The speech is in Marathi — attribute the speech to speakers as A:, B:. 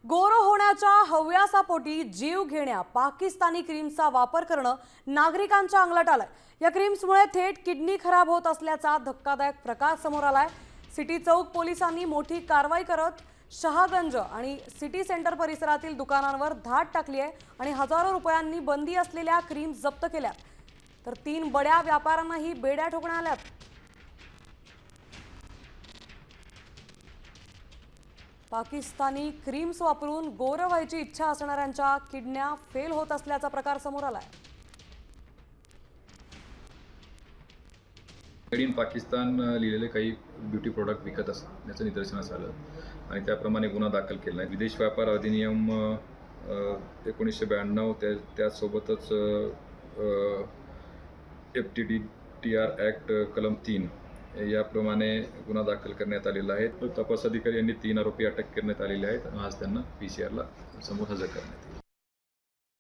A: गोरं होण्याच्या हव्यासापोटी जीव घेण्या पाकिस्तानी क्रीमचा वापर करणं नागरिकांच्या अंगलट आलंय। या क्रीम्समुळे थेट किडनी खराब होत असल्याचा धक्कादायक प्रकार समोर आलाय। सिटी चौक पोलिसांनी मोठी कारवाई करत शहागंज आणि सिटी सेंटर परिसरातील दुकानांवर धाड टाकली आहे आणि हजारो रुपयांनी बंदी असलेल्या क्रीम जप्त केल्या। तर 3 बड्या व्यापाऱ्यांनाही बेड्या ठोकण्यात आल्यात। पाकिस्तानी क्रीम्स वापरून गोरं व्हायची इच्छा असणाऱ्यांच्या किडन्या फेल होत असल्याचा प्रकार समोर आलाय।
B: मेड इन पाकिस्तान लिहिलेले काही ब्युटी प्रोडक्ट विकत असल्याचं निदर्शनास आलं आणि त्याप्रमाणे गुन्हा दाखल केला आहे। विदेश व्यापार अधिनियम 1992 त्यासोबतच FTDR ॲक्ट कलम 3 याप्रमाणे गुन्हा दाखल करण्यात आलेला आहे। तपास अधिकारी यांनी 3 आरोपी अटक करण्यात आलेले आहेत। आज त्यांना PCRला समोर हजर करण्यात येईल।